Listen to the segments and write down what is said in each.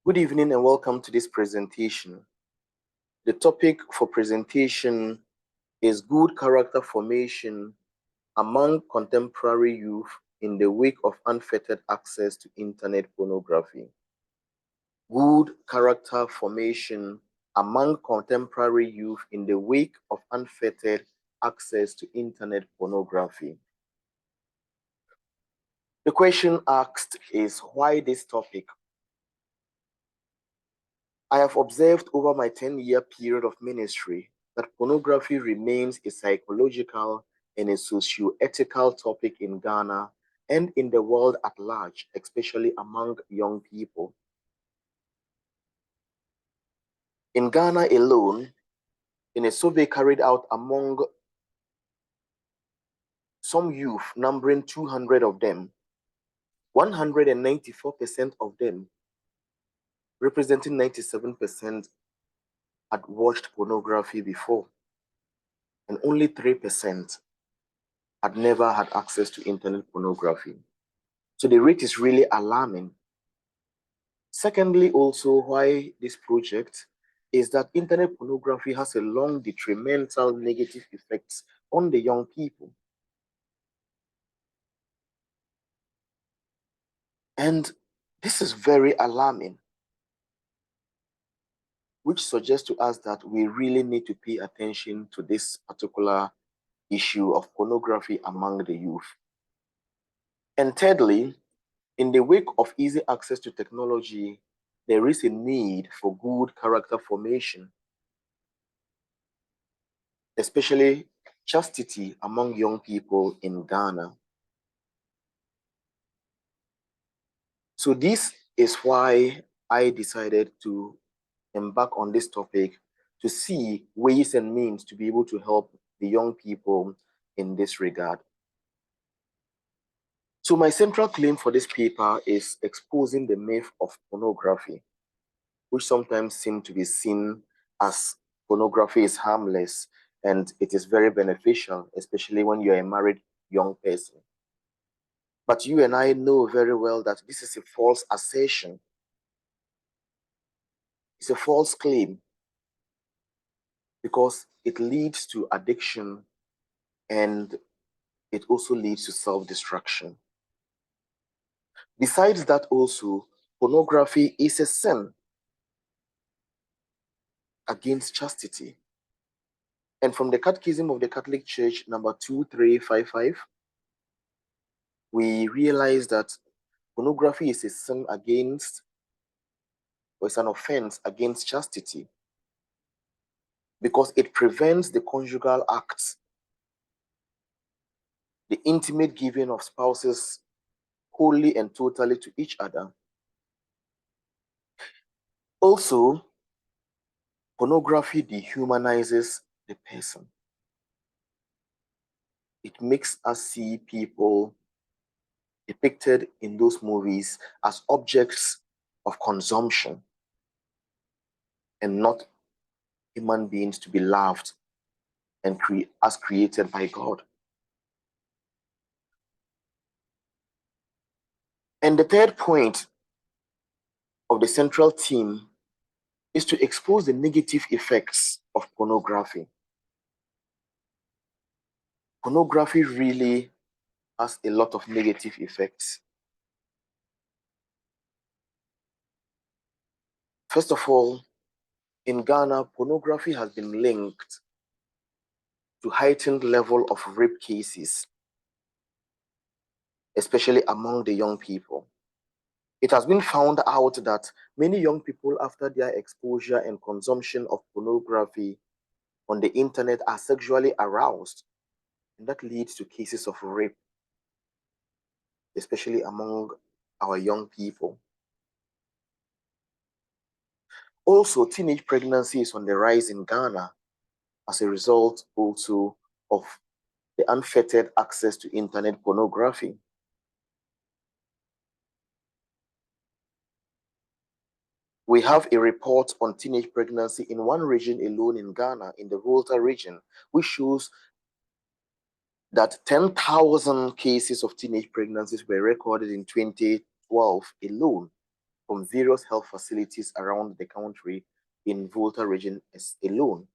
Good evening and welcome to this presentation. The topic for presentation is good character formation among contemporary youth in the wake of unfettered access to internet pornography. Good character formation among contemporary youth in the wake of unfettered access to internet pornography. The question asked is, why this topic? I have observed over my 10-year period of ministry that pornography remains a psychological and a socio-ethical topic in Ghana and in the world at large, especially among young people. In Ghana alone, in a survey carried out among some youth, numbering 200 of them, 194% of them, representing 97%, had watched pornography before, and only 3% had never had access to internet pornography. So the rate is really alarming. Secondly, also, why this project is that internet pornography has a long detrimental negative effects on the young people. And this is very alarming, which suggests to us that we really need to pay attention to this particular issue of pornography among the youth. And thirdly, in the wake of easy access to technology, there is a need for good character formation, especially chastity among young people in Ghana. So this is why I decided to embark on this topic, to see ways and means to be able to help the young people in this regard. So my central claim for this paper is exposing the myth of pornography, which sometimes seem to be seen as pornography is harmless and it is very beneficial, especially when you're a married young person. But you and I know very well that this is a false assertion. It's a false claim because it leads to addiction and it also leads to self-destruction. Besides that also, pornography is a sin against chastity. And from the Catechism of the Catholic Church, number 2355, we realize that pornography is a sin against, or it's an offense against chastity, because it prevents the conjugal acts, the intimate giving of spouses wholly and totally to each other. Also, pornography dehumanizes the person. It makes us see people depicted in those movies as objects of consumption and not human beings to be loved and as created by God. And the third point of the central theme is to expose the negative effects of pornography. Pornography really has a lot of negative effects. First of all, in Ghana, pornography has been linked to heightened level of rape cases, especially among the young people. It has been found out that many young people, after their exposure and consumption of pornography on the internet, are sexually aroused, and that leads to cases of rape, especially among our young people. Also, teenage pregnancy is on the rise in Ghana as a result also of the unfettered access to internet pornography. We have a report on teenage pregnancy in one region alone in Ghana, in the Volta region, which shows that 10,000 cases of teenage pregnancies were recorded in 2012 alone. from various health facilities around the country in Volta region alone.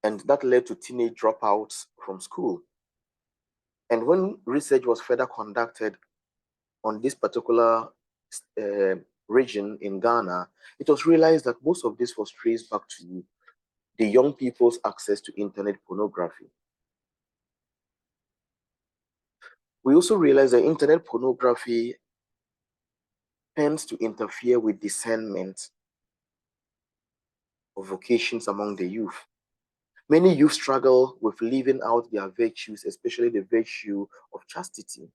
And that led to teenage dropouts from school. And when research was further conducted on this particular uh, region in Ghana, it was realized that most of this was traced back to the young people's access to internet pornography. We also realized that internet pornography tends to interfere with discernment of vocations among the youth. Many youth struggle with living out their virtues, especially the virtue of chastity.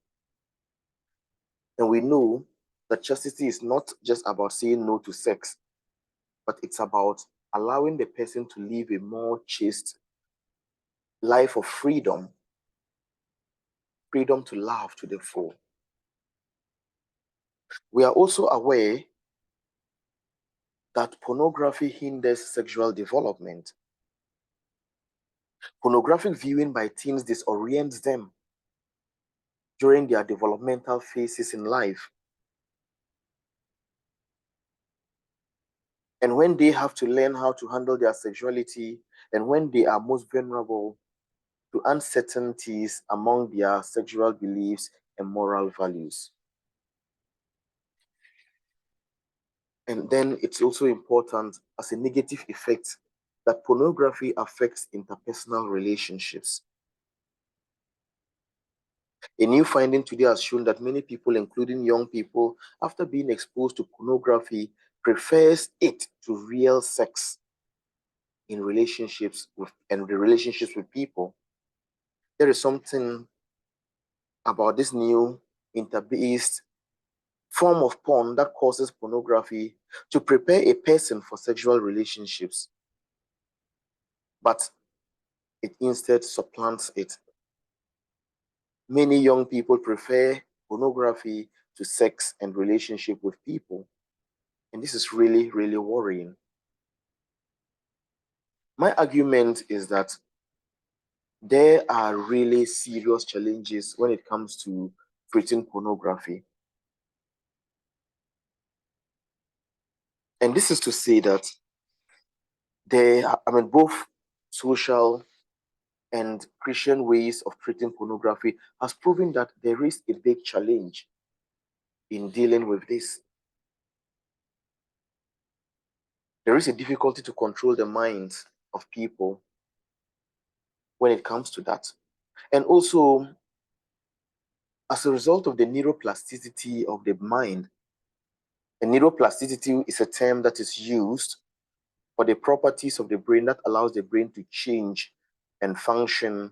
And we know that chastity is not just about saying no to sex, but it's about allowing the person to live a more chaste life of freedom, freedom to love to the full. We are also aware that pornography hinders sexual development. Pornographic viewing by teens disorients them during their developmental phases in life. And when they have to learn how to handle their sexuality, and when they are most vulnerable to uncertainties among their sexual beliefs and moral values. And then it's also important as a negative effect that pornography affects interpersonal relationships. A new finding today has shown that many people, including young people, after being exposed to pornography, prefers it to real sex in relationships and the relationships with people. There is something about this new inter-based form of porn that causes pornography to prepare a person for sexual relationships, but it instead supplants it. Many young people prefer pornography to sex and relationship with people. And this is really, really worrying. My argument is that there are really serious challenges when it comes to treating pornography. And this is to say that both social and Christian ways of treating pornography has proven that there is a big challenge in dealing with this. There is a difficulty to control the minds of people when it comes to that. And also, as a result of the neuroplasticity of the mind, and neuroplasticity is a term that is used for the properties of the brain that allows the brain to change and function,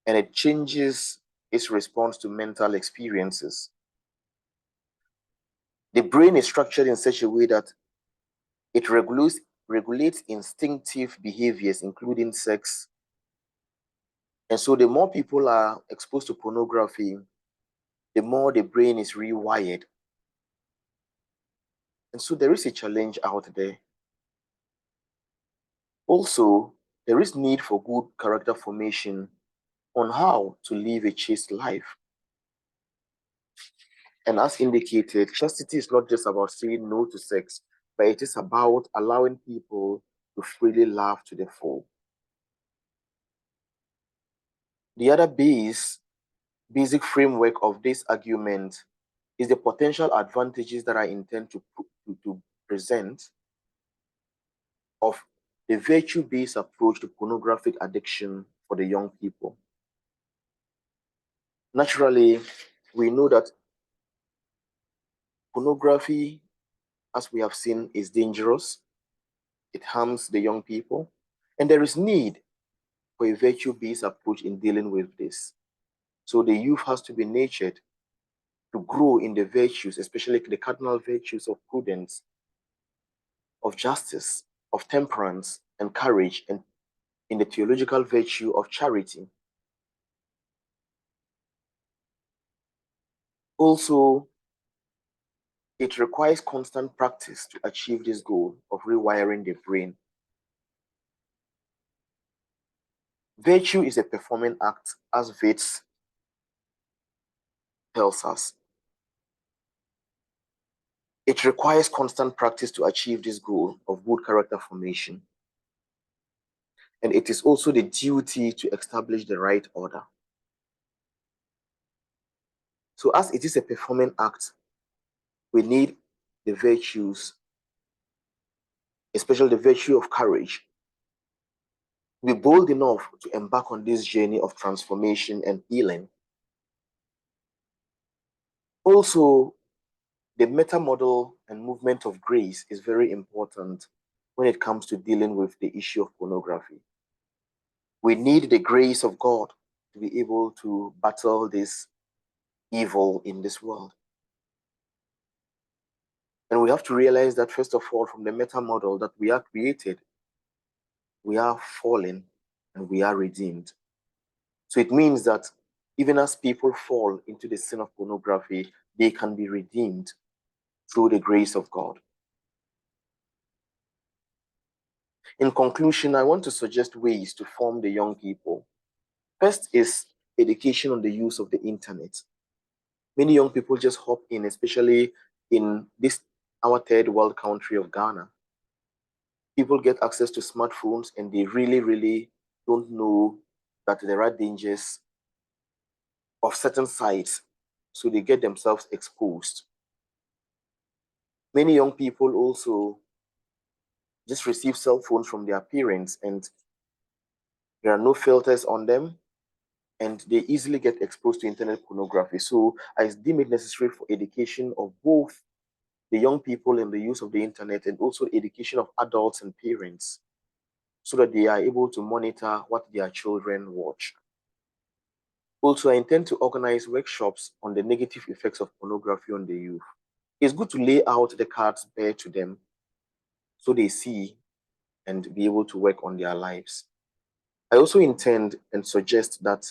and it changes its response to mental experiences. The brain is structured in such a way that it regulates instinctive behaviors, including sex. And so the more people are exposed to pornography, the more the brain is rewired. And so there is a challenge out there. Also, there is need for good character formation on how to live a chaste life. And as indicated, chastity is not just about saying no to sex, but it is about allowing people to freely love to the full. The other basic framework of this argument is the potential advantages that I intend to present of the virtue-based approach to pornographic addiction for the young people. Naturally, we know that pornography, as we have seen, is dangerous. It harms the young people. And there is need for a virtue-based approach in dealing with this. So the youth has to be nurtured to grow in the virtues, especially the cardinal virtues of prudence, of justice, of temperance, and courage, and in the theological virtue of charity. Also, it requires constant practice to achieve this goal of rewiring the brain. Virtue is a performing act, as Vates tells us. It requires constant practice to achieve this goal of good character formation. And it is also the duty to establish the right order. So as it is a performing act, we need the virtues, especially the virtue of courage, to be bold enough to embark on this journey of transformation and healing. Also, the meta model and movement of grace is very important when it comes to dealing with the issue of pornography. We need the grace of God to be able to battle this evil in this world. And we have to realize that, first of all, from the meta model, that we are created, we are fallen, and we are redeemed. So it means that even as people fall into the sin of pornography, they can be redeemed through the grace of God. In conclusion, I want to suggest ways to form the young people. First is education on the use of the internet. Many young people just hop in, especially in this our third world country of Ghana. People get access to smartphones and they really don't know that there are dangers of certain sites, so they get themselves exposed. Many young people also just receive cell phones from their parents and there are no filters on them and they easily get exposed to internet pornography. So I deem it necessary for education of both the young people in the use of the internet and also education of adults and parents so that they are able to monitor what their children watch. Also, I intend to organize workshops on the negative effects of pornography on the youth. It's good to lay out the cards bare to them so they see and be able to work on their lives. I also intend and suggest that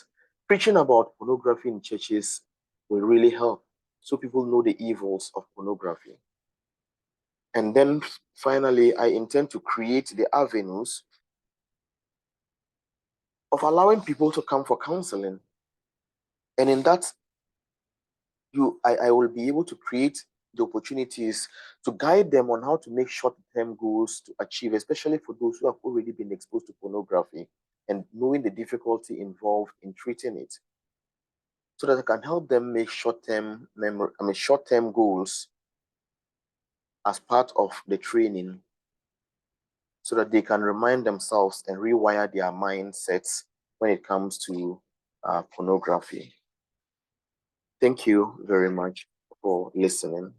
preaching about pornography in churches will really help so people know the evils of pornography. And then finally, I intend to create the avenues of allowing people to come for counseling. And in that, I will be able to create the opportunities to guide them on how to make short-term goals to achieve, especially for those who have already been exposed to pornography and knowing the difficulty involved in treating it, so that I can help them make short-term goals as part of the training, so that they can remind themselves and rewire their mindsets when it comes to pornography. Thank you very much for listening.